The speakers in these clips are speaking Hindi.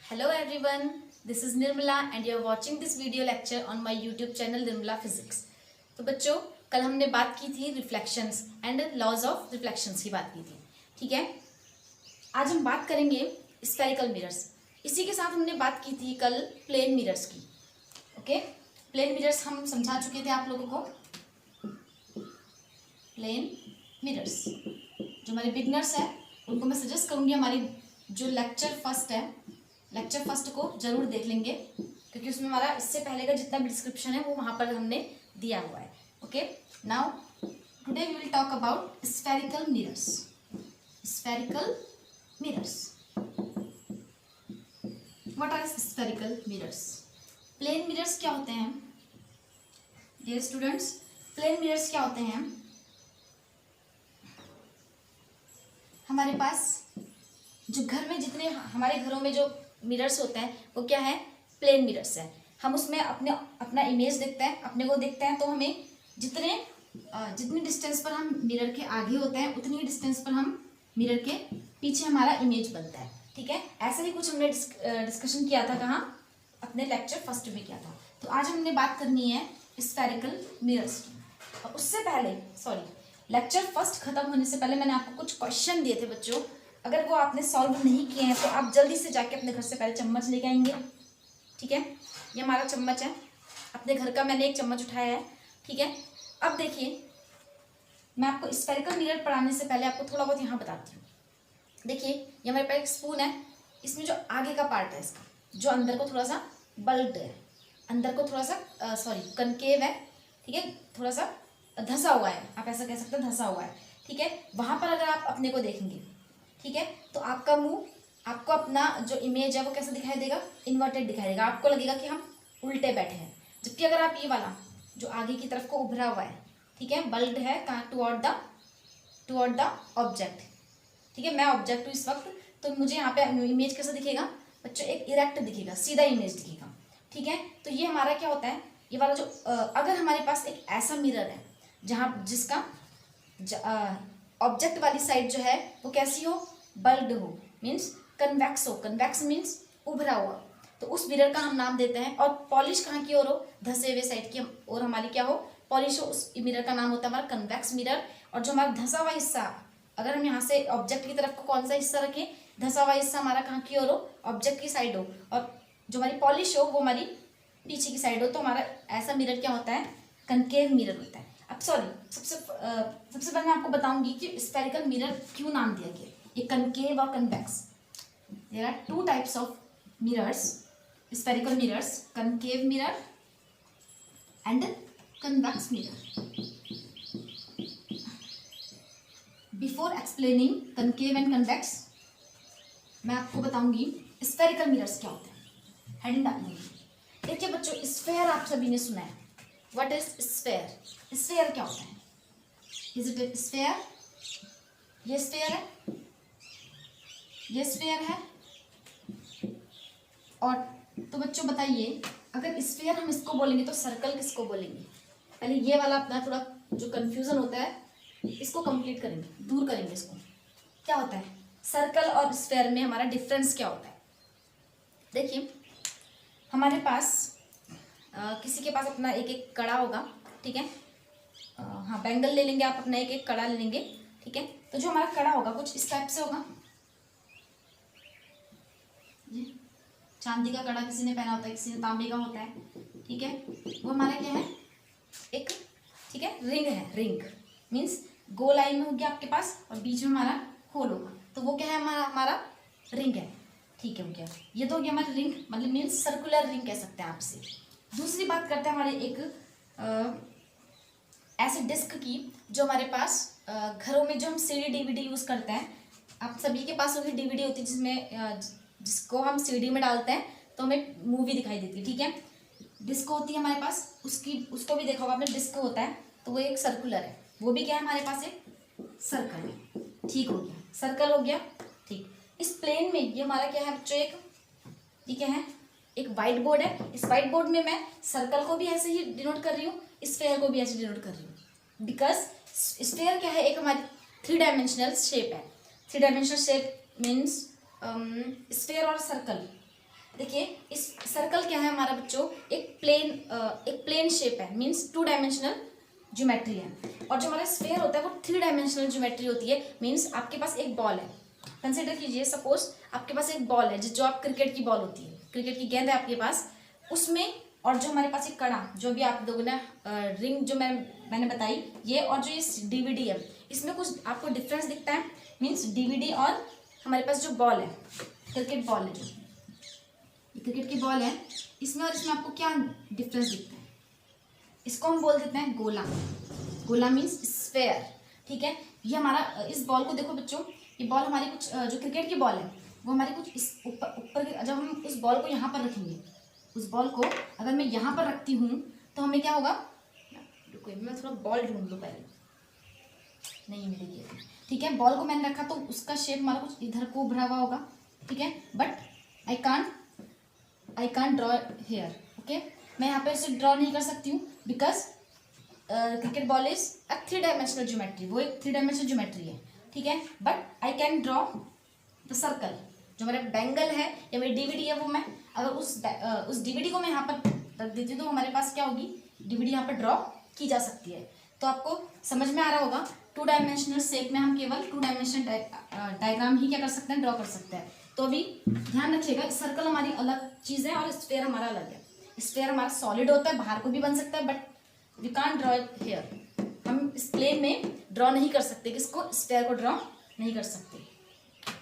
Hello everyone, this is Nirmala and you are watching this video lecture on my YouTube channel Nirmala Physics। तो बच्चों, कल हमने बात की थी reflections and laws of reflections की बात की थी। ठीक है, आज हम बात करेंगे स्फेरिकल मिरर्स। इसी के साथ हमने बात की थी कल प्लेन मिरर्स की। ओके, प्लेन मिरर्स हम समझा चुके थे आप लोगों को। प्लेन मिरर्स जो हमारे बिगनर्स हैं उनको मैं सजेस्ट करूँगी हमारी जो लेक्चर फर्स्ट को जरूर देख लेंगे, क्योंकि उसमें हमारा इससे पहले का जितना भी डिस्क्रिप्शन है वो वहाँ पर हमने दिया हुआ है। Okay, now today we will talk about spherical mirrors. Spherical mirrors, what are spherical mirrors? Plane mirrors क्या होते हैं डियर स्टूडेंट्स? प्लेन मिरर्स क्या होते हैं? हमारे पास जो घर में जितने हमारे घरों में जो मिरर्स होते हैं वो क्या है? प्लेन मिरर्स है। हम उसमें अपना इमेज देखते हैं, अपने को देखते हैं, तो हमें जितनी डिस्टेंस पर हम मिरर के आगे होते हैं उतनी ही डिस्टेंस पर हम मिरर के पीछे हमारा इमेज बनता है। ठीक है, ऐसा ही कुछ हमने डिस्कशन किया था, कहाँ? अपने लेक्चर फर्स्ट में किया था। तो आज हमने बात करनी है स्फेरिकल मिरर्स की। और उससे पहले लेक्चर फर्स्ट खत्म होने से पहले मैंने आपको कुछ क्वेश्चन दिए थे बच्चों। अगर वो आपने सॉल्व नहीं किए हैं तो आप जल्दी से जाके अपने घर से पहले चम्मच लेके आएंगे। ठीक है, ये हमारा चम्मच है, अपने घर का मैंने एक चम्मच उठाया है। ठीक है, अब देखिए, मैं आपको स्फेरिकल मिरर पढ़ाने से पहले आपको थोड़ा बहुत यहाँ बताती हूँ। देखिए, ये हमारे पास एक स्पून है, इसमें जो आगे का पार्ट है इसका, जो अंदर को थोड़ा सा बल्ब्ड है, अंदर को थोड़ा सा कनकेव है। ठीक है, थोड़ा सा धंसा हुआ है, आप ऐसा कह सकते हैं, धंसा हुआ है। ठीक है, वहाँ पर अगर आप अपने को देखेंगे, ठीक है, तो आपका मुंह, आपको अपना जो इमेज है वो कैसा दिखाई देगा? इन्वर्टेड दिखाई देगा। आपको लगेगा कि हम उल्टे बैठे हैं। जबकि अगर आप ये वाला जो आगे की तरफ को उभरा हुआ है, ठीक है, बल्ड है, कहाँ? Toward the object. ठीक है, मैं ऑब्जेक्ट हूँ इस वक्त, तो मुझे यहाँ पे इमेज कैसा दिखेगा बच्चों? एक इरेक्ट दिखेगा, सीधा इमेज दिखेगा। ठीक है, तो ये हमारा क्या होता है? ये वाला जो अगर हमारे पास एक ऐसा मिरर है जिसका ऑब्जेक्ट वाली साइड जो है वो कैसी हो? बल्ड हो, मीन्स कन्वेक्स हो। कन्वेक्स मीन्स उभरा हुआ, तो उस मिरर का हम नाम देते हैं। और पॉलिश कहाँ की ओर हो? धंसे हुए साइड की और हमारी क्या हो? पॉलिश हो। उस मिरर का नाम होता है हमारा कन्वेक्स मिरर। और जो हमारा धंसा हुआ हिस्सा, अगर हम यहाँ से ऑब्जेक्ट की तरफ को कौन सा हिस्सा रखें? धंसा हुआ हिस्सा हमारा कहाँ की ओर हो? ऑब्जेक्ट की साइड हो। और जो हमारी पॉलिश हो वो हमारी पीछे की साइड हो। तो हमारा ऐसा मिरर क्या होता है? कनकेव मिरर होता है। अब सबसे पहले मैं आपको बताऊंगी कि स्फेरिकल मिरर क्यों नाम दिया गया। ये कनकेव और convex, there are two types of mirrors, spherical mirrors, concave mirror and convex mirror. Before explaining concave and convex, मैं आपको बताऊंगी स्फेरिकल मिरर्स क्या होते हैं। हेडिंग डालेंगे। देखिए बच्चों, स्फेयर आप सभी ने सुना है। What is sphere? स्फेयर क्या होता है? Is it A sphere? ये स्फेयर है, ये स्फेयर है। और तो बच्चों बताइए, अगर स्फेयर हम इसको बोलेंगे तो सर्कल किसको बोलेंगे? पहले ये वाला अपना थोड़ा जो कंफ्यूजन होता है इसको कंप्लीट करेंगे, दूर करेंगे इसको। क्या होता है सर्कल और स्फेयर में? हमारा डिफरेंस क्या होता है? देखिए, हमारे पास किसी के पास अपना एक एक कड़ा होगा। ठीक है, हाँ, बैंगल ले लेंगे आप, अपना एक एक कड़ा ले लेंगे। ठीक है, तो जो हमारा कड़ा होगा कुछ इस टाइप से होगा। ये चांदी का कड़ा किसी ने पहना होता है, किसी ने तांबे का होता है। ठीक है, वो हमारा क्या है? एक, ठीक है, रिंग है। रिंग मीन्स गोल लाइन में होगी आपके पास और बीच में हमारा होल होगा, तो वो क्या है? हमारा रिंग है। ठीक है, हो गया। ये तो हो गया हमारा रिंग, मतलब मीन्स सर्कुलर रिंग कह सकते हैं आप इसे। दूसरी बात करते हैं हमारे एक ऐसे डिस्क की, जो हमारे पास घरों में जो हम सीडी डीवीडी यूज़ करते हैं। आप सभी के पास होगी डीवीडी होती है जिसमें जिसको हम सीडी में डालते हैं तो हमें मूवी दिखाई देती है। ठीक है, डिस्क होती है हमारे पास, उसको भी देखा होगा आपने, डिस्क होता है, तो वो एक सर्कुलर है। वो भी क्या है हमारे पास? एक सर्कल है। ठीक हो गया, सर्कल हो गया। ठीक, इस प्लेन में ये हमारा क्या है बच्चों? एक, ठीक है, एक व्हाइट बोर्ड है। इस व्हाइट बोर्ड में मैं सर्कल को भी ऐसे ही डिनोट कर रही हूँ, स्फेयर को भी ऐसे डिनोट कर रही हूँ। बिकॉज स्फेयर क्या है? एक हमारी 3 डायमेंशनल शेप है। 3 डायमेंशनल शेप मीन्स स्फेयर और सर्कल देखिए इस सर्कल क्या है हमारा बच्चों, एक प्लेन शेप है, मीन्स 2 डायमेंशनल ज्योमेट्री है। और जो हमारा स्फेयर होता है वो 3 डायमेंशनल ज्योमेट्री होती है। मीन्स आपके पास एक बॉल है, कंसिडर कीजिए सपोज आपके पास एक बॉल है जो आप क्रिकेट की बॉल होती है, क्रिकेट की गेंद है आपके पास, उसमें और जो हमारे पास एक कड़ा, जो भी आप लोगों ने रिंग जो मैंने बताई ये, और जो ये डीवीडी है, इसमें कुछ आपको डिफरेंस दिखता है। मीन्स डीवीडी और हमारे पास जो बॉल है, क्रिकेट बॉल है, जो क्रिकेट की बॉल है, इसमें और इसमें आपको क्या डिफरेंस दिखता है? इसको हम बोल देते हैं गोला। गोला मीन्स स्फेयर, ठीक है। ये हमारा, इस बॉल को देखो बच्चों, ये बॉल हमारी कुछ जो क्रिकेट की बॉल है वो हमारी कुछ इस ऊपर जब हम उस बॉल को यहाँ पर रखेंगे, उस बॉल को अगर मैं यहाँ पर रखती हूँ तो हमें क्या होगा, रुको मैं थोड़ा बॉल ढूंढ लूँ पहले, नहीं मिलेगी, ठीक है। बॉल को मैंने रखा तो उसका शेप हमारा कुछ इधर को उभरा हुआ होगा, ठीक है। But I can't draw here, okay. मैं यहाँ पे इसे ड्रॉ नहीं कर सकती हूँ because cricket ball is a 3 dimensional geometry, वो एक 3 डायमेंशनल ज्योमेट्री है, ठीक है। But I can draw the circle, जो मेरा बैंगल है या मेरी डीवीडी है, वो मैं अगर उस डीवीडी को मैं यहाँ पर रख देती हूँ तो हमारे पास क्या होगी, डीवीडी यहाँ पर ड्रॉ की जा सकती है। तो आपको समझ में आ रहा होगा 2 डायमेंशनल शेप में हम केवल 2 डायमेंशनल डायग्राम ही क्या कर सकते हैं, ड्रॉ कर सकते हैं। तो अभी ध्यान रखिएगा, सर्कल हमारी अलग चीज़ है और स्फेयर हमारा अलग है। स्फेयर हमारा सॉलिड होता है, बाहर को भी बन सकता है, but we can't draw it here. हम इस प्लेन में ड्रॉ नहीं कर सकते, किसको, स्फेयर को ड्रॉ नहीं कर सकते,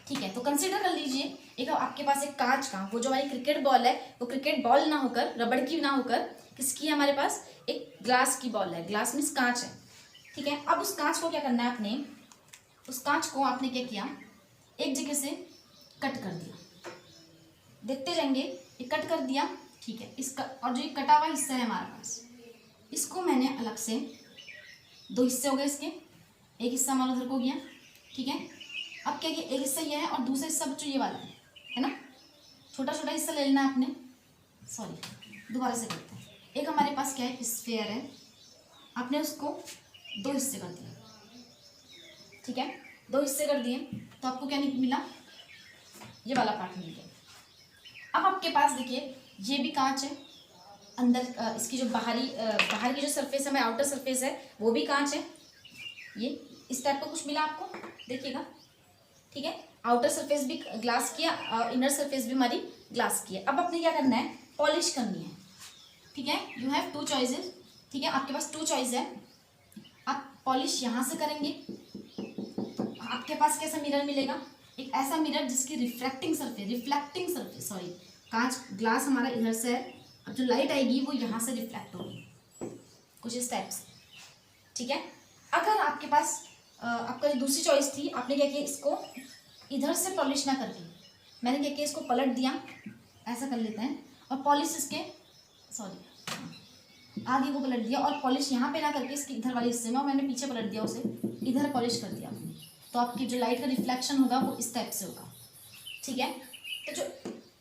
ठीक है। तो कंसीडर कर लीजिए एक आपके पास एक कांच का, वो जो हमारी क्रिकेट बॉल है वो क्रिकेट बॉल ना होकर, रबड़ की ना होकर, किसकी है हमारे पास, एक ग्लास की बॉल है। ग्लास मीन्स कांच है, ठीक है। अब उस कांच को क्या करना है, आपने उस कांच को आपने क्या किया, एक जगह से कट कर दिया, देखते जाएंगे, ये कट कर दिया, ठीक है। इसका और जो ये कटा हुआ हिस्सा है हमारे पास, इसको मैंने अलग से 2 हिस्से हो गए इसके, एक हिस्सा हमारा उधर को गया, ठीक है। अब क्या किया, एक हिस्सा ये है और दूसरा हिस्सा बच्चों ये वाला है ना, छोटा छोटा हिस्सा ले लेना है आपने, सॉरी दोबारा से करते हैं। एक हमारे पास क्या है, स्फेयर है, आपने उसको 2 हिस्से कर दिया, ठीक है। 2 हिस्से कर दिए तो आपको क्या नहीं मिला, ये वाला पार्ट मिल गया। अब आपके पास देखिए ये भी कांच है, अंदर इसकी जो बाहर की जो सरफेस है, आउटर सरफेस है, वो भी कांच है। ये इस टाइप का कुछ मिला आपको, देखिएगा, ठीक है। आउटर सरफेस भी ग्लास की है, इनर सरफेस भी हमारी ग्लास की है। अब आपने क्या करना है, पॉलिश करनी है, ठीक है। यू हैव 2 चॉइसेस, ठीक है, आपके पास 2 चॉइस है। आप पॉलिश यहाँ से करेंगे तो आपके पास कैसा मिरर मिलेगा, एक ऐसा मिरर जिसकी रिफ्लेक्टिंग सरफेस सॉरी, कांच ग्लास हमारा इधर से है, अब जो लाइट आएगी वो यहाँ से रिफ्लेक्ट होगी, कुछ इस टाइप से, ठीक है। अगर आपके पास आपका जो दूसरी चॉइस थी, आपने क्या किया, इसको इधर से पॉलिश ना करके मैंने क्या किया, इसको पलट दिया, ऐसा कर लेते हैं, और पॉलिश इसके आगे को पलट दिया, और पॉलिश यहाँ पे ना करके इसके इधर वाले हिस्से में, और मैंने पीछे पलट दिया, उसे इधर पॉलिश कर दिया, तो आपकी जो लाइट का रिफ्लेक्शन होगा वो इस टाइप से होगा, ठीक है। तो जो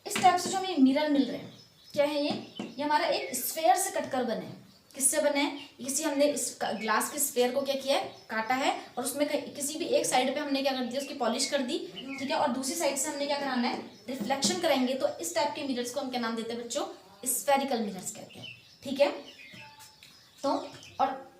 इस टाइप से जो हमें मिरर मिल रहे हैं, क्या है ये हमारा एक स्फेयर से कटकर बने हैं। किससे बने हैं, किसी हमने इस ग्लास के स्फेयर को क्या किया है, काटा है, और उसमें किसी भी एक साइड पे हमने क्या कर दिया, उसकी पॉलिश कर दी, ठीक है, और दूसरी साइड से हमने क्या कराना है, रिफ्लेक्शन कराएंगे। तो इस टाइप के मिरर्स को हम क्या नाम देते हैं बच्चों, स्फेरिकल मिरर्स कहते हैं, ठीक है। तो और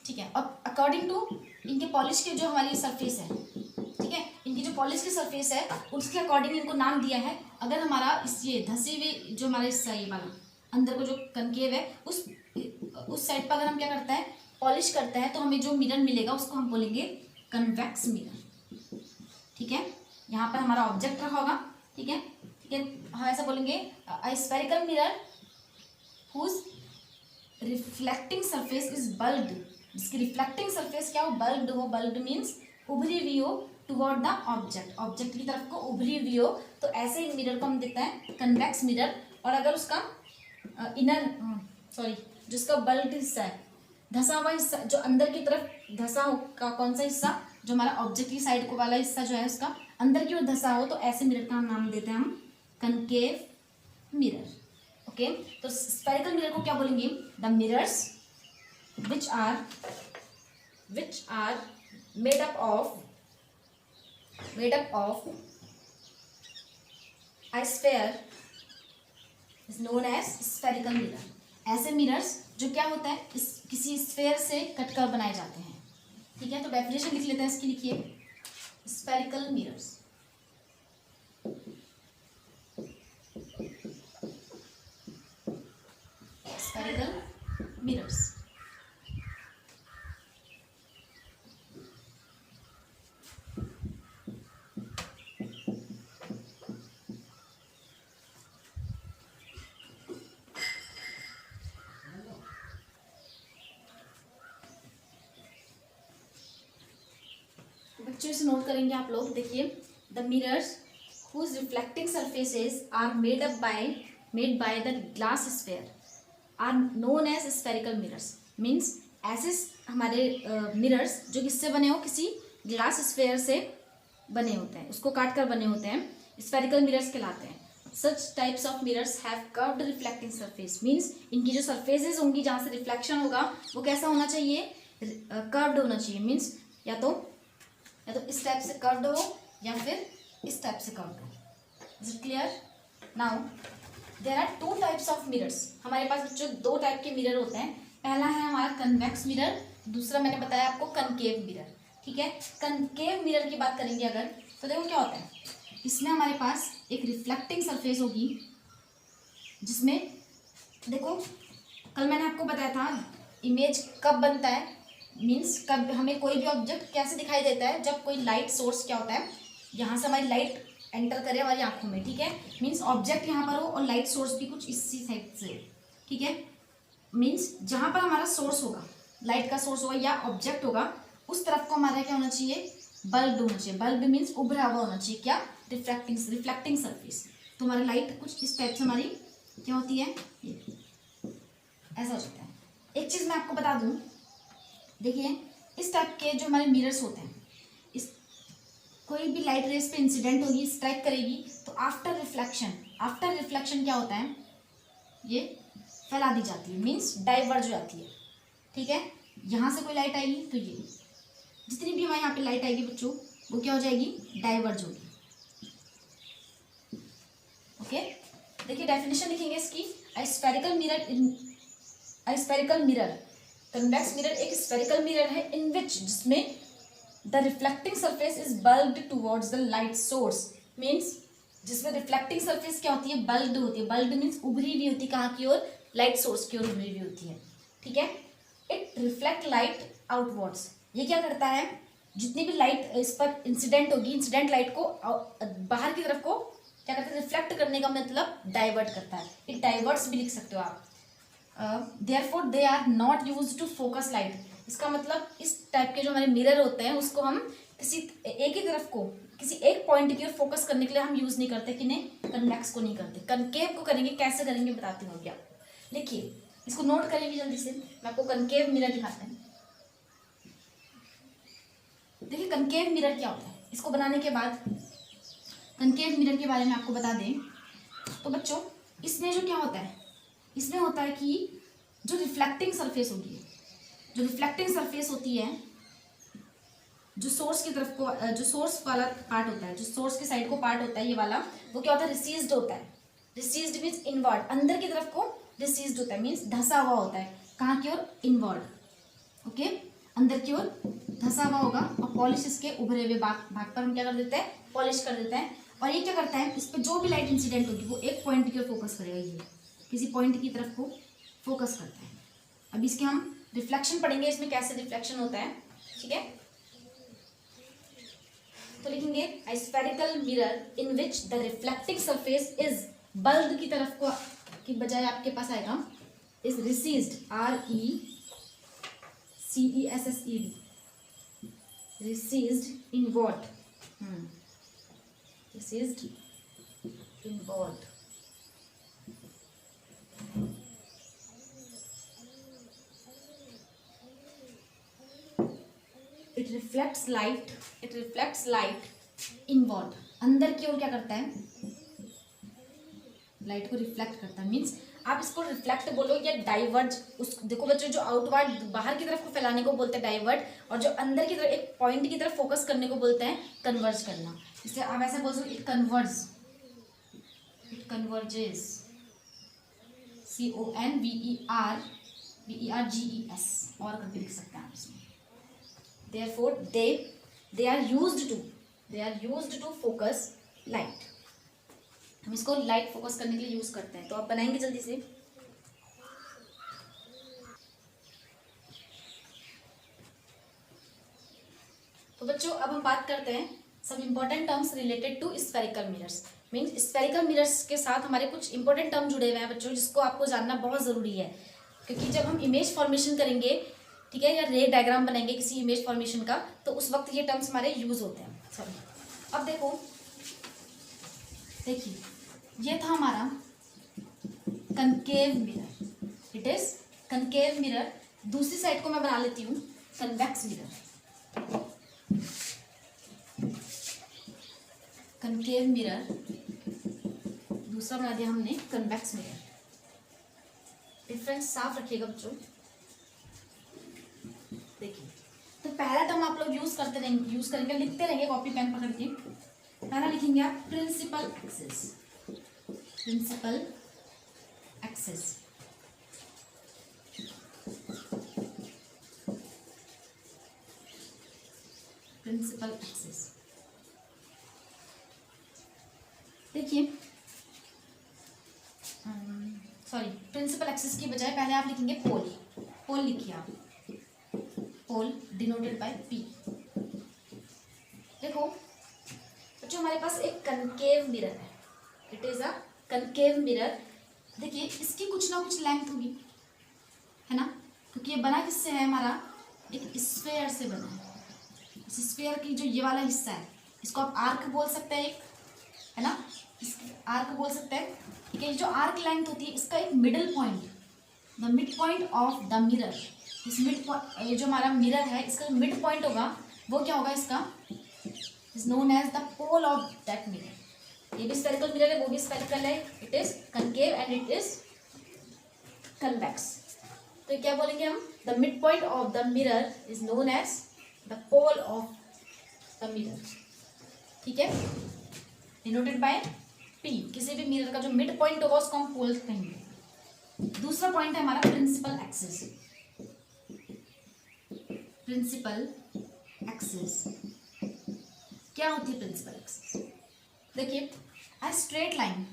ठीक है, अब अकॉर्डिंग टू इनके पॉलिश की जो हमारी सरफेस है, ठीक है, इनकी जो पॉलिश की सरफेस है उसके अकॉर्डिंग इनको नाम दिया है। अगर हमारा इस ये धसी हुई जो हमारा हिस्सा ये वाला अंदर को जो कनकेव है, उस साइड पर अगर हम क्या करते हैं, पॉलिश करते हैं, तो हमें जो मिरर मिलेगा उसको हम बोलेंगे कन्वेक्स मिरर, ठीक है। यहाँ पर हमारा ऑब्जेक्ट रखा होगा, ठीक है, हम ऐसा बोलेंगे spherical mirror whose reflecting surface is bulged, जिसकी रिफ्लेक्टिंग सरफेस क्या हो, बल्ब्ड हो, बल्ब्ड मीन्स उभरी हुई हो टुवर्ड द ऑब्जेक्ट की तरफ को उभरी हुई हो, तो ऐसे मिरर को हम देखते हैं कन्वेक्स मिरर। और अगर उसका जिसका बल्ब्ड हिस्सा है, धसा हुआ हिस्सा, जो अंदर की तरफ धसा हो का कौन सा हिस्सा, जो हमारा ऑब्जेक्ट की साइड को वाला हिस्सा जो है उसका अंदर की ओर धसा हो, तो ऐसे मिरर का हम नाम देते हैं हम कनकेव मिरर, ओके। तो स्फेरिकल मिरर को क्या बोलेंगे, the mirrors which are made up of a sphere is known as spherical mirror. ऐसे मिरर्स जो क्या होता है इस किसी स्फेयर से कटकर बनाए जाते हैं। ठीक है, तो डेफिनेशन लिख लेते हैं इसकी, लिखिए स्फेरिकल मिरर्स। Spherical mirrors. बच्चों इसे नोट करेंगे आप लोग, देखिए the mirrors whose reflecting surfaces are made by the glass sphere are known as spherical mirrors। Means ऐसे हमारे मिरर्स जो किससे बने हो, किसी ग्लास स्फेयर से बने होते हैं, उसको काट कर बने होते हैं, स्फेरिकल मिरर्स कहलाते हैं। Such types of mirrors have curved reflecting surface. Means इनकी जो सरफेसेस होंगी जहाँ से रिफ्लेक्शन होगा वो कैसा होना चाहिए, कर्व्ड होना चाहिए। मीन्स या तो इस टाइप से कर्व्ड हो या फिर इस टाइप से कर्व्ड हो। Is it clear? Now there are two types of mirrors. हमारे पास बच्चों दो टाइप के मिरर होते हैं। पहला है हमारा कन्वेक्स मिरर, दूसरा मैंने बताया आपको कनकेव मिरर। ठीक है, कनकेव मिरर की बात करेंगे अगर, तो देखो क्या होता है, इसमें हमारे पास एक रिफ्लेक्टिंग सरफेस होगी जिसमें देखो कल मैंने आपको बताया था इमेज कब बनता है, मीन्स कब हमें कोई भी ऑब्जेक्ट कैसे दिखाई देता है, जब कोई लाइट सोर्स क्या होता है, यहाँ से हमारी लाइट एंटर करे हमारी आंखों में। ठीक है, मीन्स ऑब्जेक्ट यहाँ पर हो और लाइट सोर्स भी कुछ इसी साइड से हो। ठीक है, मीन्स जहाँ पर हमारा सोर्स होगा, लाइट का सोर्स होगा या ऑब्जेक्ट होगा, उस तरफ को हमारा क्या होना चाहिए, बल्ब होना चाहिए। बल्ब मीन्स उभरा हुआ होना चाहिए, क्या, रिफ्लेक्टिंग सरफेस। तो हमारी लाइट कुछ इस टाइप से हमारी क्या होती है, ये ऐसा हो जाता है। एक चीज़ मैं आपको बता दूँ, देखिए इस टाइप के जो हमारे मिरर्स होते हैं, इस कोई भी लाइट रेस पे इंसिडेंट होगी, स्ट्राइक करेगी, तो आफ्टर रिफ्लेक्शन क्या होता है, ये फैला दी जाती है, मीन्स डाइवर्ज हो जाती है। ठीक है, यहाँ से कोई लाइट आएगी तो ये जितनी भी हमारे यहाँ पे लाइट आएगी बच्चों वो क्या हो जाएगी, डाइवर्ज होगी। ओके, देखिए डेफिनेशन लिखेंगे इसकी। A spherical mirror, convex mirror एक स्फेरिकल मिरर है इन विच, जिसमें the reflecting surface is bulged towards the light source. Means जिसमें रिफ्लेक्टिंग सरफेस क्या होती है, बल्ब्ड होती है। बल्ब्ड मीन्स उभरी हुई होती है, कहाँ की ओर, लाइट सोर्स की ओर उभरी हुई होती है। ठीक है, इट रिफ्लेक्ट लाइट आउटवर्ड्स। ये क्या करता है, जितनी भी लाइट इस पर इंसिडेंट होगी, इंसिडेंट लाइट को बाहर की तरफ को क्या करता है, रिफ्लेक्ट करने का मतलब डाइवर्ट करता है। इट डाइवर्ट्स भी लिख सकते हो आप। Therefore they are not used to focus light. इसका मतलब इस टाइप के जो हमारे मिरर होते हैं उसको हम किसी एक ही तरफ को, किसी एक पॉइंट की ओर फोकस करने के लिए हम यूज नहीं करते। कि नहीं, कन्वेक्स को नहीं करते, कनकेव को करेंगे। कैसे करेंगे बताती हूँ क्या। देखिए इसको नोट करेंगे जल्दी से, मैं आपको कनकेव मिरर दिखाते हैं। देखिए कनकेव मिरर क्या होता है, इसको बनाने के बाद कनकेव मिरर के बारे में आपको बता दें तो बच्चों, इसमें जो क्या होता है, इसमें होता है कि जो रिफ्लेक्टिंग सरफेस होगी, जो रिफ्लेक्टिंग सरफेस होती है, जो सोर्स की तरफ को, जो सोर्स वाला पार्ट होता है, जो सोर्स की साइड को पार्ट होता है ये वाला, वो क्या होता है, रिसीज्ड होता है। रिसीज्ड मीन्स इनवर्ड, अंदर की तरफ को रिसीज्ड होता है, मीन्स धंसा हुआ होता है। कहाँ की ओर, इनवर्ड। ओके, अंदर की ओर धंसा हुआ होगा। और पॉलिश इसके उभरे हुए भाग पर हम क्या कर देते हैं, पॉलिश कर देते हैं। और ये क्या करता है, इस पर जो भी लाइट इंसिडेंट होगी वो एक पॉइंट की ओर फोकस करेगा, ये किसी पॉइंट की तरफ को फोकस करता है। अब इसके हम रिफ्लेक्शन पढ़ेंगे, इसमें कैसे रिफ्लेक्शन होता है। ठीक है, तो लिखेंगे a spherical mirror in which the reflecting surface is, bulb की तरफ को की बजाय आपके पास आएगा is recessed, RECESSED, recessed inward, recessed inward. It reflects light inward, अंदर की ओर क्या करता है, लाइट को रिफ्लेक्ट करता है। मीन्स आप इसको रिफ्लेक्ट बोलो या डाइवर्ज, उस देखो बच्चों, जो आउटवर्ड बाहर की तरफ को फैलाने को बोलते हैं डाइवर्ट, और जो अंदर की तरफ एक पॉइंट की तरफ फोकस करने को बोलते हैं कन्वर्ज करना। इसलिए आप ऐसा बोल सकते, इट कन्वर्जेस, CONVERGES और करके लिख सकते हैं आप इसमें। Therefore they are used to focus light। हम इसको लाइट फोकस करने के लिए यूज करते हैं। तो आप बनाएंगे जल्दी से। तो बच्चों अब हम बात करते हैं सब important terms related to spherical mirrors. Means spherical mirrors के साथ हमारे कुछ इंपॉर्टेंट टर्म जुड़े हुए हैं बच्चों, जिसको आपको जानना बहुत ज़रूरी है। क्योंकि जब हम इमेज फॉर्मेशन करेंगे, ठीक है, या रे डायग्राम बनाएंगे किसी इमेज फॉर्मेशन का, तो उस वक्त ये टर्म्स हमारे यूज होते हैं। चलो अब देखिए ये था हमारा concave mirror. It is concave mirror. दूसरी साइड को मैं बना लेती हूँ कन्वेक्स मिरर। कनकेव मिरर दूसरा बना दिया हमने कन्वेक्स मिरर। डिफरेंस साफ रखिएगा बच्चों। देखिए तो पहला टर्म आप लोग यूज करेंगे, लिखते रहेंगे कॉपी पेन पकड़ के। पहला लिखेंगे आप principal axis. Principal axis principal axis. देखिए सॉरी, प्रिंसिपल एक्सिस की बजाय पहले आप लिखेंगे पोल। पोल लिखिए आप, पोल डिनोटेड बाय P। देखो बच्चों हमारे पास एक कनकेव मिरर है। It is a concave mirror. देखिए इसकी कुछ ना कुछ लेंथ होगी, है ना, क्योंकि ये बना किससे है, हमारा एक स्फेयर से बना है। इस स्फेयर की जो ये वाला हिस्सा है, इसको आप आर्क बोल सकते हैं, एक है ना, आर्क बोल सकते हैं। ठीक है, ये जो आर्क लेंथ होती है इसका एक middle point, the mid point of the mirror. इस मिड पॉइंट, ये जो हमारा मिरर है इसका मिड पॉइंट होगा, वो क्या होगा, इसका is known as the pole of that mirror. ये भी स्फेरिकल मिरर है, वो भी स्फेरिकल है। It is concave and it is convex. तो क्या बोलेंगे हम, the mid point of the mirror is known as the pole of the mirror. ठीक है, डिनोटेड बाय P। किसी भी मिरर का जो मिड पॉइंट होगा उसको हम पोल कहेंगे। दूसरा पॉइंट है हमारा प्रिंसिपल एक्सिस। प्रिंसिपल एक्सिस क्या होती है प्रिंसिपल एक्सिस? देखिए स्ट्रेट लाइन,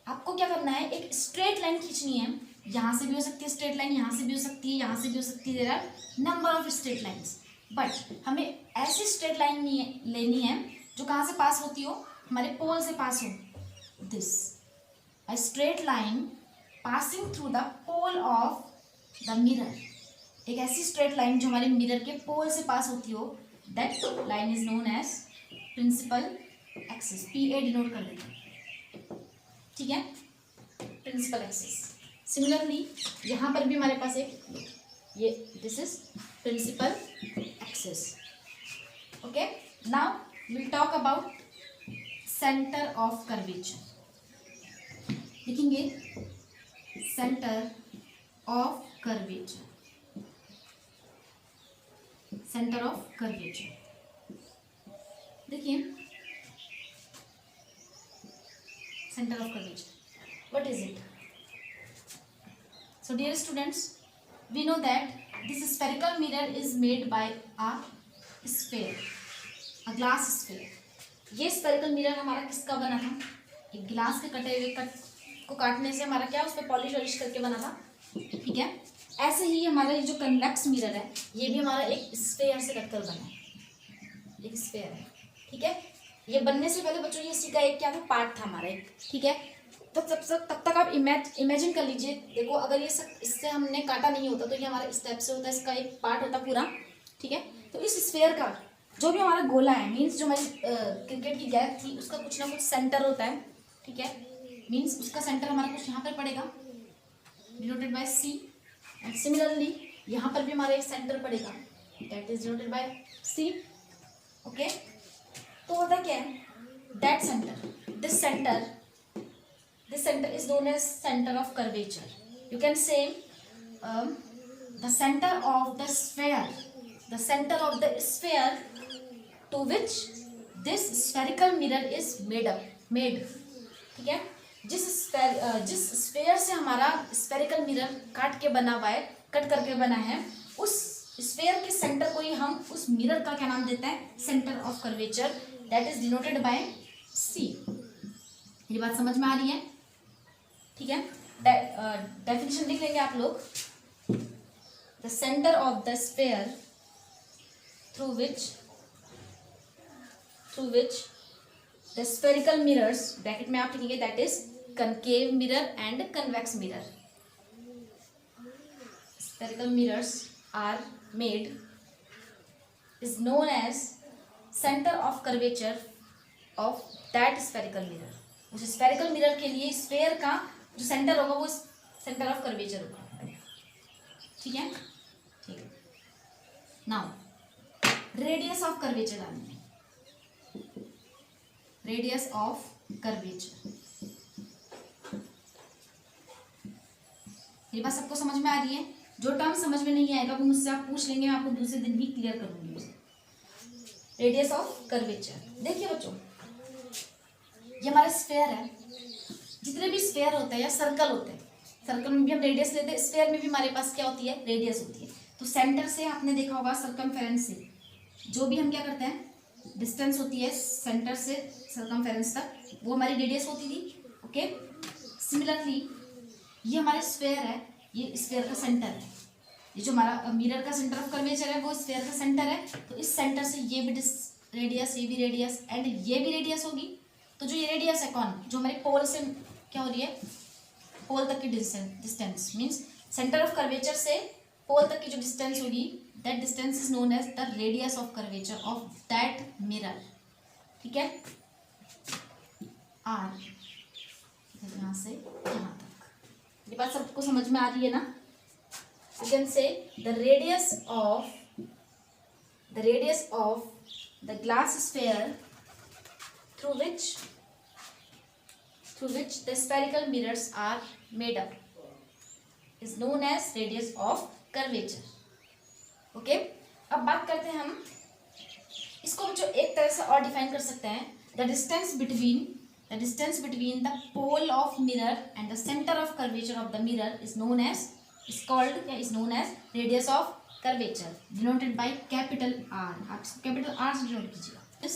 आपको क्या करना है, एक स्ट्रेट लाइन खींचनी है। यहाँ से भी हो सकती है स्ट्रेट लाइन, यहाँ से भी हो सकती है, यहाँ से भी हो सकती है। There are number of straight lines, but हमें ऐसी स्ट्रेट लाइन लेनी है जो कहाँ से पास होती हो, हमारे पोल से पास हो। This a straight line passing through the pole of the mirror. एक ऐसी स्ट्रेट लाइन जो हमारे मिरर के पोल से पास होती हो, that line is known as principal axis. PA denote कर लेते हैं, ठीक है, प्रिंसिपल एक्सिस। सिमिलरली यहाँ पर भी हमारे पास एक ये this is principal axis. Okay, now will talk about centre of curvature. लिखेंगे centre of curvature. Centre of curvature, देखिए centre of curvature, what is it? So dear students, we know that this spherical mirror is made by a sphere, a glass sphere। ये spherical mirror हमारा किसका बना था? एक गिलास के कटे हुए कट को काटने से हमारा क्या, उस पर पॉलिश वॉलिश करके बना था। ठीक है, ऐसे ही हमारा ये जो कन्वेक्स मिरर है, ये भी हमारा एक स्फेयर से कटकर बना है, एक स्फेयर है। ठीक है, ये बनने से पहले बच्चों ये इसी का एक क्या था, पार्ट था हमारा एक। ठीक है, तो तब तक आप इमेजिन कर लीजिए। देखो अगर ये सब इससे हमने काटा नहीं होता तो ये हमारा स्टेप से होता है, इसका एक पार्ट होता पूरा। ठीक है, तो इस स्फेयर का जो भी हमारा गोला है, मीन्स जो हमारी क्रिकेट की गैप थी उसका कुछ ना कुछ सेंटर होता है। ठीक है, मीन्स उसका सेंटर हमारा कुछ यहाँ पर पड़ेगा, denoted by C। And similarly यहाँ पर भी हमारा एक सेंटर पड़ेगा, that is denoted bye C। Okay, तो होता क्या है, that centre, this center is known as center of curvature. You can say the center of the sphere to which this spherical mirror is made. ठीक है, जिस स्फेयर से हमारा स्फेरिकल मिरर काट के बना हुआ है, कट करके बना है, उस स्फेयर के सेंटर को ही हम उस मिरर का क्या नाम देते हैं, centre of curvature, that is denoted by C. ये बात समझ में आ रही है? ठीक है, डेफिनेशन लिख लेंगे आप लोग। The centre of the sphere through which the spherical mirrors, bracket में आप लिखेंगे that is concave mirror and convex mirror. Spherical mirrors are made is known as center of curvature of that spherical mirror. उस spherical mirror के लिए sphere का जो center होगा वो center of curvature होगा। ठीक है, ठीक है। Now radius of curvature डालना है, radius of curvature। ये बात सबको समझ में आ रही है? जो टर्म समझ में नहीं आएगा वो मुझसे आप पूछ लेंगे, मैं आपको दूसरे दिन भी क्लियर करूंगी उसे। रेडियस ऑफ कर्वेचर, देखिए बच्चों, ये हमारा स्फेयर है। जितने भी स्फेयर होते हैं या सर्कल होते हैं, सर्कल में भी हम रेडियस लेते हैं, स्फेयर में भी हमारे पास क्या होती है, रेडियस होती है। तो सेंटर से आपने देखा होगा सर्कमफेरेंस से जो भी हम क्या करते हैं, डिस्टेंस होती है सेंटर से सर्कमफेरेंस तक, वो हमारी रेडियस होती थी। ओके, सिमिलरली ये हमारे स्फेयर है, ये स्फेयर का सेंटर है। ये जो हमारा मिरर का सेंटर ऑफ कर्वेचर है वो स्फेयर का सेंटर है। तो इस सेंटर से ये भी रेडियस, ये भी रेडियस एंड ये भी रेडियस होगी। तो जो ये रेडियस है कौन, जो हमारे पोल से क्या हो रही है, पोल तक की distance means centre of curvature से पोल तक की जो डिस्टेंस होगी, that distance is known as the radius of curvature of that mirror. ठीक है, आर यहाँ से यहाँ तक। ये बात सबको समझ में आ रही है ना? You can say the radius of the glass sphere through which the spherical mirrors are made up is known as radius of curvature. Okay? अब बात करते हैं हम इसको, जो एक तरह से और डिफाइन कर सकते हैं, the distance between the pole of mirror and the center of curvature of the mirror is known as radius of curvature, denoted by capital R. आप इसको कैपिटल R से डिनोट कीजिएगा। This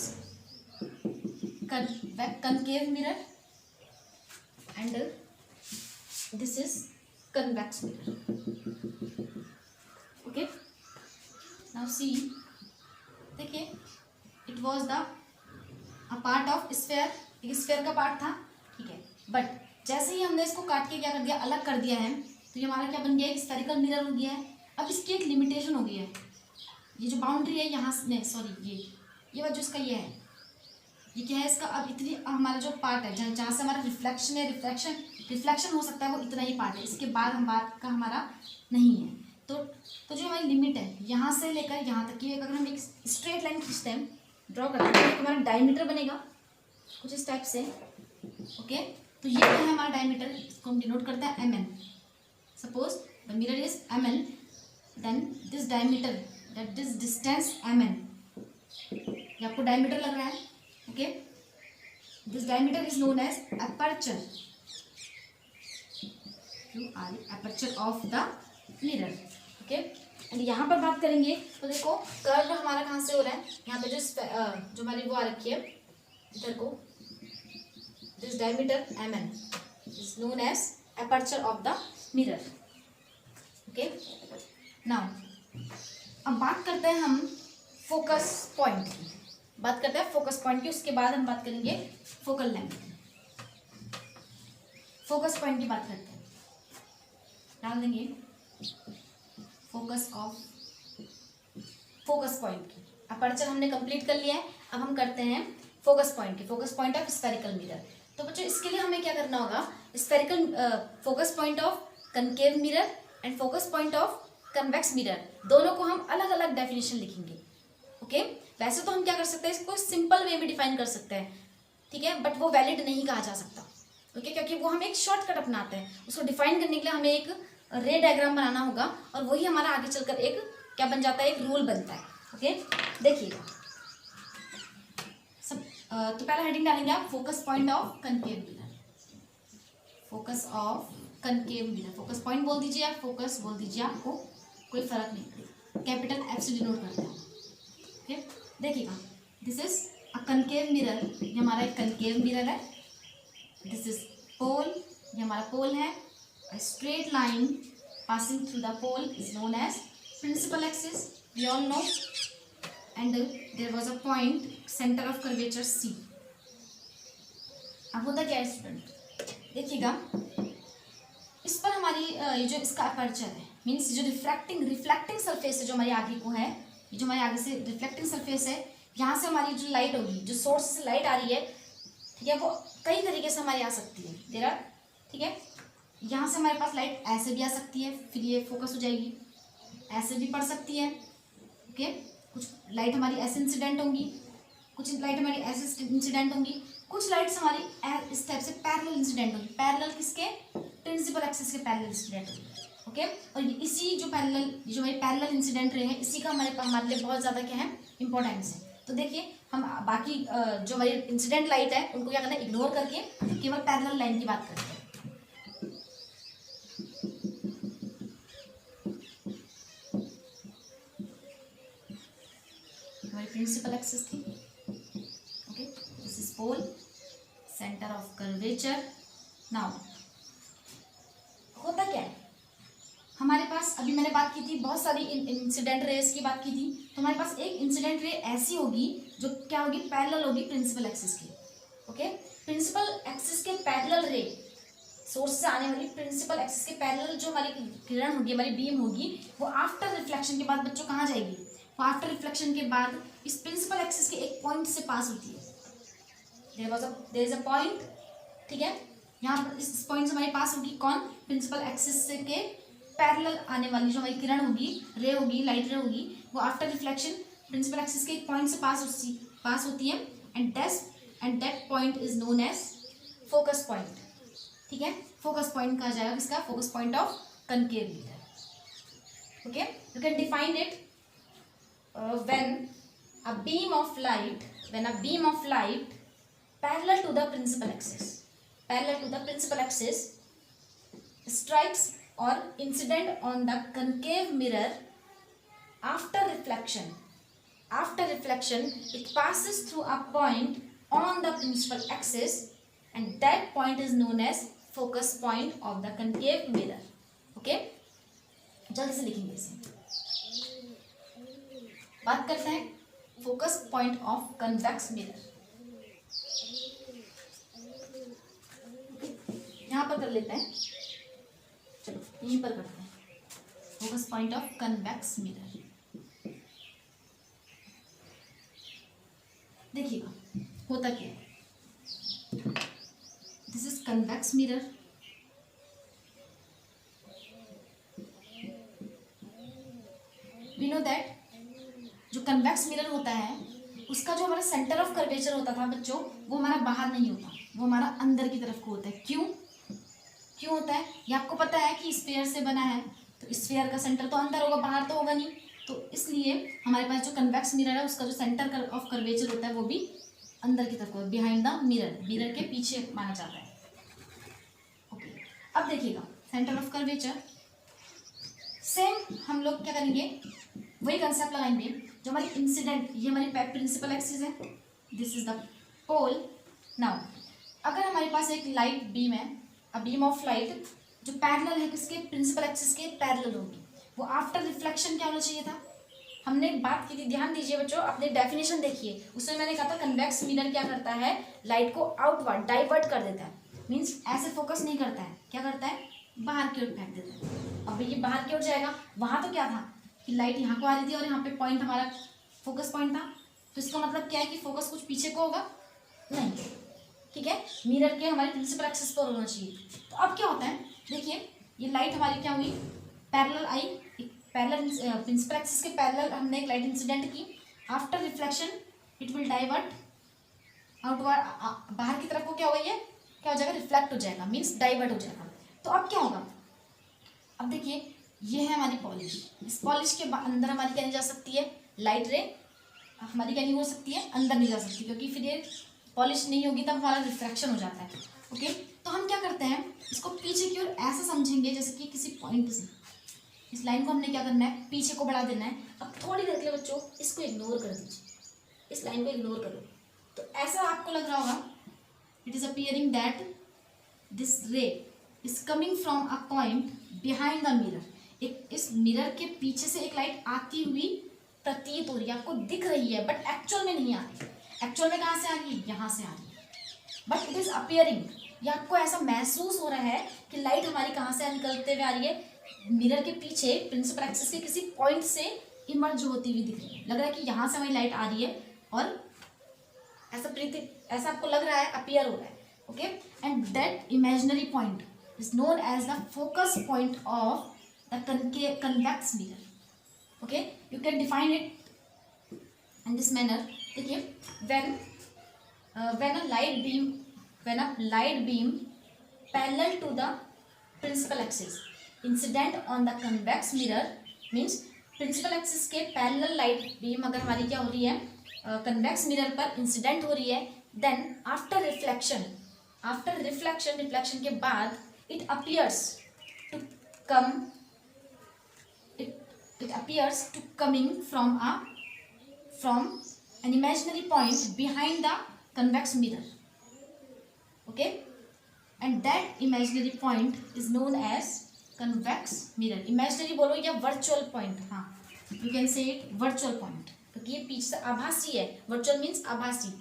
concave mirror and this is convex mirror. Okay, now see, देखिए, it was the a part of sphere, एक स्फेयर का पार्ट था। ठीक है, बट जैसे ही हमने इसको काट के क्या कर दिया, अलग कर दिया है, तो ये हमारा क्या बन गया, एक स्फेरिकल मिरर हो गया है। अब इसकी एक लिमिटेशन हो गई है, ये जो बाउंड्री है यहाँ से, सॉरी ये वाला जो इसका ये है, ये क्या है इसका, अब इतनी हमारा जो पार्ट है जहाँ से हमारा रिफ्लेक्शन है, रिफ्लेक्शन हो सकता है, वो इतना ही पार्ट है, इसके बाद हम बात का हमारा नहीं है। तो जो हमारी लिमिट है यहाँ से लेकर यहाँ तक की, अगर हम एक स्ट्रेट लाइन खींचते हैं, ड्रॉ करते हैं, तो हमारा डायमीटर बनेगा कुछ इस टाइप से। ओके, तो ये क्या है हमारा डायमीटर, इसको हम डिनोट करते हैं mm। Suppose the mirror is mm, then this diameter, that this distance mm, ये आपको डायमीटर लग रहा है। Okay, this diameter is known as aperture, aperture of the mirror. Okay, and यहाँ पर बात करेंगे तो देखो कर्व हमारा कहाँ से हो रहा है, यहाँ पे जो हमारी वो आ रखी है इधर को, this diameter mm is known as aperture of the mirror. Okay, now अब बात करते हैं हम फोकस पॉइंट की, बात करते हैं फोकस पॉइंट की, उसके बाद हम बात करेंगे फोकल लेंथ। फोकस पॉइंट की बात करते हैं, डाल देंगे फोकस पॉइंट की। अपर्चर हमने कंप्लीट कर लिया है, अब हम करते हैं focus point of spherical mirror. तो बच्चों इसके लिए हमें क्या करना होगा, spherical focus point of concave mirror and focus point of convex mirror, दोनों को हम अलग अलग डेफिनेशन लिखेंगे। ओके, वैसे तो हम क्या कर सकते हैं, इसको सिंपल वे में डिफाइन कर सकते हैं, ठीक है, बट वो वैलिड नहीं कहा जा सकता। ओके, क्योंकि वो हम एक शॉर्टकट अपनाते हैं, उसको डिफाइन करने के लिए हमें एक रे डायग्राम बनाना होगा, और वही हमारा आगे चलकर एक क्या बन जाता है, एक रूल बनता है। ओके, देखिएगा सब, तो पहला हेडिंग डालेंगे आप focus point of concave mirror. Focus of concave mirror, focus point बोल दीजिए या फोकस बोल दीजिए, आपको कोई फर्क नहीं पड़ेगा, कैपिटल एफ से डिनोट करते हैं। ओके, देखिएगा, this is a concave mirror, ये हमारा एक कनकेव मिरर है। दिस इज पोल, ये हमारा पोल है। A straight line passing through the pole is known as principal axis, we all know, and there was a point center of curvature C. अब होता क्या है स्टूडेंट, देखिएगा, इस पर हमारी ये जो इसका अपर्चर है, मीन्स जो रिफ्लेक्टिंग सरफेस है जो हमारे आगे को है, ये जो हमारे आगे से रिफ्लेक्टिंग सरफेस है, यहाँ से हमारी जो लाइट होगी, जो सोर्स से लाइट आ रही है, ठीक है, वो कई तरीके से हमारी आ सकती है। देयर आर, ठीक है, यहाँ से हमारे पास लाइट ऐसे भी आ सकती है, फिर ये फोकस हो जाएगी, ऐसे भी पड़ सकती है। ओके, कुछ लाइट हमारी ऐसे इंसिडेंट होंगी, कुछ लाइट हमारी ऐसे इंसिडेंट होंगी, कुछ लाइट्स हमारी इस टाइप से पैरेलल इंसिडेंट होंगी। पैरेलल किसके? प्रिंसिपल एक्सिस के पैरेलल इंसिडेंट होंगी। ओके, और इसी जो हमारी पैरेलल इंसिडेंट रहे हैं, इसी का हमारे लिए बहुत ज़्यादा क्या है, इंपॉर्टेंस है। तो देखिए, हम बाकी जो हमारी इंसिडेंट लाइट है उनको क्या करना है, इग्नोर करके केवल पैरेलल लाइन की बात करते हैं। हमारी प्रिंसिपल एक्सिस थी। Okay, this is pole, centre of curvature. Now होता क्या है, हमारे पास अभी मैंने बात की थी, बहुत सारी इंसिडेंट रेस की बात की थी, तो हमारे पास एक इंसिडेंट रे ऐसी होगी जो क्या होगी, पैरेलल होगी प्रिंसिपल एक्सिस की। ओके, प्रिंसिपल एक्सिस के पैरेलल रे, सोर्स से आने वाली प्रिंसिपल एक्सिस के पैरेलल जो हमारी किरण होगी, हमारी बीम होगी, वो आफ्टर रिफ्लेक्शन के बाद बच्चों कहाँ जाएगी, वो आफ्टर रिफ्लेक्शन के बाद इस प्रिंसिपल एक्सिस के एक पॉइंट से पास होती है। देयर इज अ पॉइंट, ठीक है, यहाँ पर इस पॉइंट से हमारे पास होगी कौन, प्रिंसिपल एक्सिस से के पैरेलल आने वाली जो हमारी किरण होगी, रे होगी, लाइट रे होगी, वो आफ्टर रिफ्लेक्शन प्रिंसिपल एक्सिस के एक पॉइंट से पास होती है, and that point is known as focus point. ठीक है, फोकस पॉइंट कहा जाएगा किसका, focus point of concave mirror. Okay, you can define it when a beam of light parallel to the principal axis strikes or incident on the concave mirror, after reflection it passes through a point on the principal axis, and that point is known as focus point of the concave mirror. Okay, जल्दी से लिखेंगे इसे। बात करते हैं focus point of convex mirror. यहाँ पर कर लेते हैं, चलो यहीं पर करते हैं, focus point of convex mirror. देखिएगा होता क्या है, this is convex mirror. We know that जो कन्वेक्स मिरर होता है, उसका जो हमारा सेंटर ऑफ कर्वेचर होता था बच्चों, वो हमारा बाहर नहीं होता, वो हमारा अंदर की तरफ को होता है। क्यों होता है, ये आपको पता है कि स्फीयर से बना है, तो स्फीयर का सेंटर तो अंदर होगा, बाहर तो होगा नहीं, तो इसलिए हमारे पास जो कन्वेक्स मिरर है उसका जो सेंटर ऑफ कर्वेचर होता है वो भी अंदर की तरफ, बिहाइंड द मिरर के पीछे माना जाता है। ओके, अब देखिएगा सेंटर ऑफ कर्वेचर, सेम हम लोग क्या करेंगे, वही कंसेप्ट लगाएंगे जो हमारी इंसिडेंट, ये हमारी प्रिंसिपल एक्सिस है, this is the pole. Now अगर हमारे पास एक लाइट बीम है, अ बीम ऑफ लाइट जो पैरेलल है किसके, प्रिंसिपल एक्सिस के पैरेलल होगी, वो आफ्टर रिफ्लेक्शन क्या होना चाहिए था, हमने बात की थी, ध्यान दीजिए बच्चों, अपने डेफिनेशन देखिए, उसमें मैंने कहा था कन्वेक्स मिरर क्या करता है, लाइट को आउटवर्ड डाइवर्ट कर देता है, मीन्स ऐसे फोकस नहीं करता है, क्या करता है, बाहर की ओर फेंक देता है। अब ये बाहर की ओर जाएगा, वहाँ तो क्या था कि लाइट यहाँ को आ रही थी और यहाँ पे पॉइंट हमारा फोकस पॉइंट था, तो इसका मतलब क्या है कि फोकस कुछ पीछे को होगा नहीं, ठीक है, मिरर के हमारे प्रिंसिपल एक्सिस पर होना चाहिए। तो अब क्या होता है, देखिए ये लाइट हमारी क्या हुई, पैरेलल आई, पैरेलल प्रिंसिपल एक्सिस के पैरेलल हमने एक लाइट इंसिडेंट की, after reflection it will divert outward, बाहर की तरफ को क्या होगा, ये क्या हो जाएगा, रिफ्लेक्ट हो जाएगा, मीन्स डाइवर्ट हो जाएगा। तो अब क्या होगा, अब देखिए ये है हमारी पॉलिश, इस पॉलिश के अंदर हमारी क्या नहीं जा सकती है, लाइट रे हमारी क्या नहीं हो सकती है, अंदर नहीं जा सकती, क्योंकि फिर ये पॉलिश नहीं होगी तब हमारा रिफ्रैक्शन हो जाता है। ओके, तो हम क्या करते हैं, इसको पीछे की ओर ऐसा समझेंगे जैसे कि किसी पॉइंट से इस लाइन को हमने क्या करना है, पीछे को बढ़ा देना है। अब थोड़ी देर के लिए बच्चों इसको इग्नोर कर दीजिए, इस लाइन को इग्नोर करो। तो ऐसा आपको लग रहा होगा, it is appearing that this ray is coming from a point behind the mirror. एक इस मिरर के पीछे से एक लाइट आती हुई प्रतीत हो रही है, आपको दिख रही है, बट एक्चुअल में नहीं आ रही। एक्चुअल में कहाँ से आ रही है, यहाँ से आ रही है, बट इट इज अपीयरिंग। ये आपको ऐसा महसूस हो रहा है कि लाइट हमारी कहाँ से निकलते हुए आ रही है, मिरर के पीछे प्रिंसिपल एक्सिस के किसी पॉइंट से इमर्ज होती हुई दिख रही है। लग रहा है कि यहाँ से हमारी लाइट आ रही है और ऐसा आपको लग रहा है, अपीयर हो रहा है। Okay, and that imaginary point is known as the focus point of the convex mirror. Okay, you can define it in this manner. देखिए, when a light beam parallel to the principal axis incident on the convex mirror means principal axis के parallel light beam अगर हमारी क्या हो रही है, convex mirror पर incident हो रही है, then after reflection के बाद it appears to coming from an imaginary point behind the convex mirror. Okay, and that imaginary point is known as convex mirror. imaginary बोलो या virtual point, हाँ, you can say it virtual point, क्योंकि ये पीछे से आभासी है। virtual means आभासी,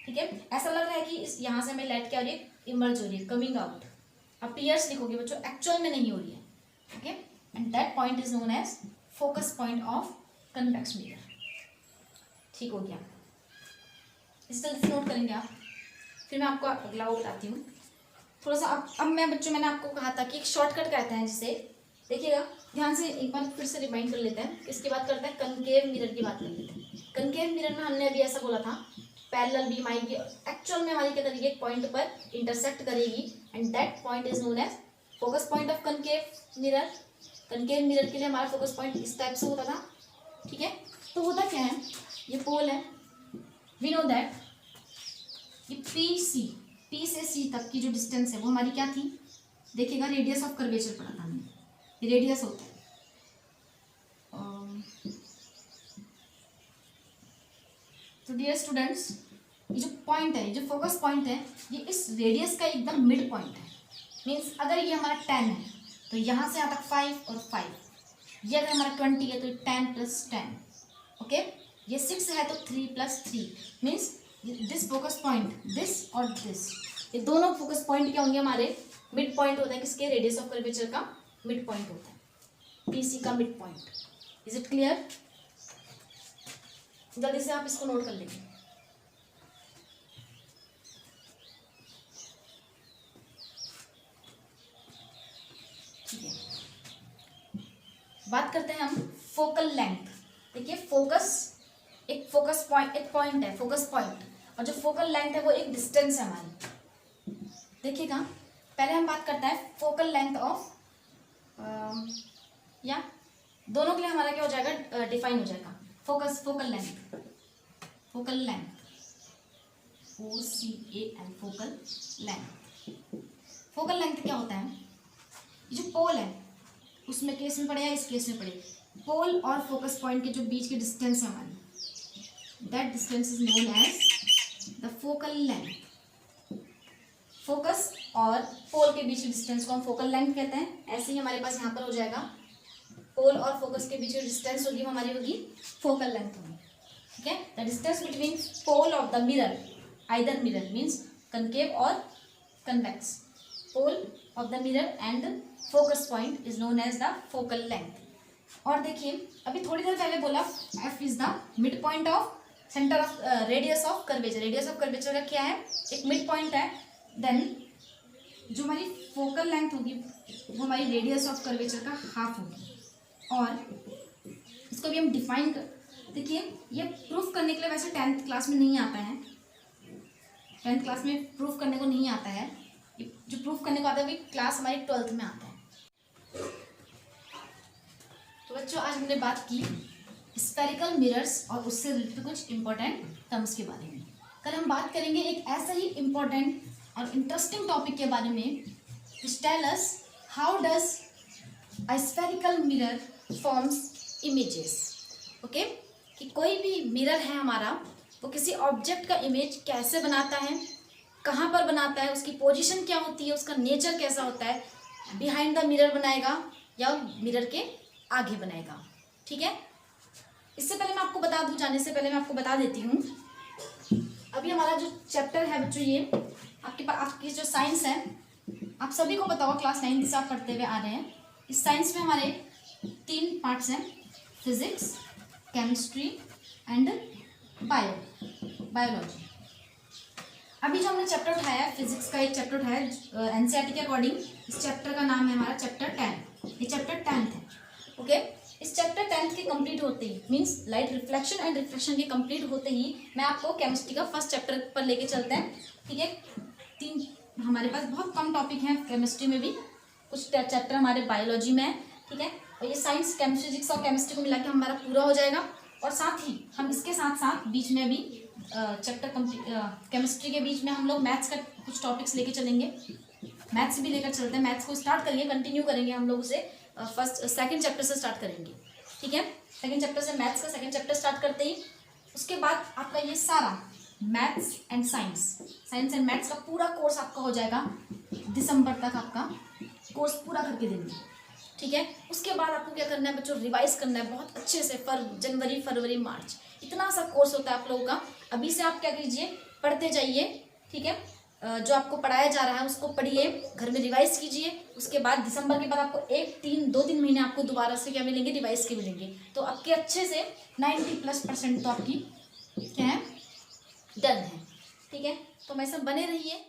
ठीक है। ऐसा लग रहा है कि इस यहाँ से हमें लाइट क्या हो रही है, इमर्ज हो रही है, कमिंग आउट। अपीयर्स लिखोगे बच्चों, एक्चुअल में नहीं हो रही है। Okay, and that point is known as focus point of convex mirror. ठीक हो गया, इस तरह से नोट करेंगे आप। फिर मैं आपको अगला वो बताती हूँ थोड़ा सा। अब मैं बच्चों, मैंने आपको कहा था कि एक शॉर्टकट कहते हैं जिसे, देखिएगा ध्यान से एक बार फिर से रिमाइंड कर लेते हैं। किसकी बात करते हैं, कनकेव मिरर की बात कर लेते हैं। कनकेव मिरर में हमने अभी ऐसा बोला था, पैरेलल बीम आएगी, एक्चुअल में हमारी क्या करेगी, एक पॉइंट पर इंटरसेक्ट करेगी, and that point is known as focus point of concave mirror. Concave mirror के लिए हमारा फोकस पॉइंट इस टाइप से होता था, ठीक है। तो होता क्या है, ये पोल है, वी नो दैट ये पी से सी तक की जो डिस्टेंस है वो हमारी क्या थी, देखिएगा रेडियस ऑफ कर्वेचर पढ़ा था हमने, ये रेडियस होता है। तो डियर स्टूडेंट्स, ये जो पॉइंट है, जो फोकस पॉइंट है, ये इस रेडियस का एकदम मिड पॉइंट है। मीन्स अगर ये हमारा 10 है तो यहाँ से यहाँ तक 5 और 5, ये अगर हमारा 20 है तो 10 + 10, ओके। ये 6 है तो 3 + 3, means this focus point, this और दिस, ये दोनों फोकस पॉइंट क्या होंगे, हमारे मिड पॉइंट होता है। किसके, रेडियस ऑफ कर्वेचर का मिड पॉइंट होता है, पीसी का mid point. Is it clear? जल्दी से आप इसको नोट कर लेंगे। ठीक है, बात करते हैं हम फोकल लेंथ। देखिए, फोकस एक फोकस पॉइंट, एक पॉइंट है फोकस पॉइंट, और जो फोकल लेंथ है वो एक डिस्टेंस है हमारी। देखिएगा, पहले हम बात करते हैं फोकल लेंथ ऑफ, या दोनों के लिए हमारा क्या हो जाएगा, डिफाइन हो जाएगा focal length, focal length, OCAL, focal length. Focal length क्या होता है, ये जो पोल है उसमें केस में पड़े या इस केस में पड़े, पोल और फोकस पॉइंट के जो बीच की डिस्टेंस है हमारी, that distance is known as the focal length. Focus और पोल के बीच की डिस्टेंस को हम फोकल लेंथ कहते हैं। ऐसे ही हमारे पास यहाँ पर हो जाएगा, पोल और फोकस के बीच की डिस्टेंस होगी हमारी, होगी फोकल लेंथ होगी, ठीक है। The distance between pole of the mirror, either mirror means concave और convex, pole of the mirror and focus point is known as the focal length. और देखिए, अभी थोड़ी देर पहले बोला F is the mid point of centre of radius of curvature. Radius of curvature का क्या है, एक मिड पॉइंट है। देन जो हमारी फोकल लेंथ होगी वो हमारी रेडियस ऑफ कर्वेचर का हाफ होगी। और इसको भी हम डिफाइन कर, देखिए ये प्रूफ करने के लिए वैसे 10th क्लास में नहीं आता है, 10th क्लास में प्रूफ करने को नहीं आता है, जो प्रूफ करने को आता है वही क्लास हमारी 12th में आता है। तो बच्चों, आज हमने बात की स्फेरिकल मिरर्स और उससे रिलेटेड कुछ इंपॉर्टेंट टर्म्स के बारे में। कल हम बात करेंगे एक ऐसा ही इम्पोर्टेंट और इंटरेस्टिंग टॉपिक के बारे में, which tell us how does a spherical mirror forms images. Okay, कि कोई भी मिरर है हमारा, वो किसी ऑब्जेक्ट का इमेज कैसे बनाता है, कहाँ पर बनाता है, उसकी पोजीशन क्या होती है, उसका नेचर कैसा होता है, बिहाइंड द मिरर बनाएगा या मिरर के आगे बनाएगा। ठीक है, इससे पहले मैं आपको बता दूं, जाने से पहले मैं आपको बता देती हूँ, अभी हमारा जो चैप्टर है बच्चों, ये आपके पास आपकी जो साइंस है, आप सभी को पता होगा, क्लास 9 से आप पढ़ते हुए आ रहे हैं। इस साइंस में हमारे 3 पार्ट्स हैं, फिजिक्स, केमिस्ट्री एंड बायोलॉजी। अभी जो हमने चैप्टर उठाया है, फिजिक्स का एक चैप्टर उठाया है एनसीईआरटी के अकॉर्डिंग, इस चैप्टर का नाम है हमारा चैप्टर 10। ये चैप्टर 10th है। ओके, इस चैप्टर 10th के कंप्लीट होते ही, means light reflection and reflection के कंप्लीट होते ही मैं आपको केमिस्ट्री का फर्स्ट चैप्टर पर लेके चलते हैं। ठीक है, 3 हमारे पास बहुत कम टॉपिक हैं केमिस्ट्री में भी, कुछ चैप्टर हमारे बायोलॉजी में है। ठीक है, और ये साइंस, केमिस्ट्री, फिजिक्स और केमिस्ट्री को मिला के हमारा पूरा हो जाएगा। और साथ ही हम इसके साथ साथ बीच में भी चैप्टर केमिस्ट्री के बीच में हम लोग मैथ्स का कुछ टॉपिक्स लेके चलेंगे, मैथ्स भी लेकर चलते हैं। मैथ्स को स्टार्ट करेंगे, कंटिन्यू करेंगे हम लोग उसे, सेकंड चैप्टर से स्टार्ट करेंगे। ठीक है, सेकंड चैप्टर से मैथ्स का सेकंड चैप्टर स्टार्ट करते ही उसके बाद आपका ये सारा maths and science and maths का पूरा कोर्स आपका हो जाएगा, दिसंबर तक आपका कोर्स पूरा करके देंगे। ठीक है, उसके बाद आपको क्या करना है बच्चों, रिवाइज करना है बहुत अच्छे से, जनवरी, फरवरी, मार्च, इतना सा कोर्स होता है आप लोगों का। अभी से आप क्या कीजिए, पढ़ते जाइए। ठीक है, जो आपको पढ़ाया जा रहा है उसको पढ़िए, घर में रिवाइज कीजिए। उसके बाद दिसंबर के बाद आपको 2-3 महीने आपको दोबारा से क्या मिलेंगे, रिवाइज के मिलेंगे। तो आपके अच्छे से 90+% तो आपकी क्या है, डन है। ठीक है, तो हमारे साथ बने रहिए।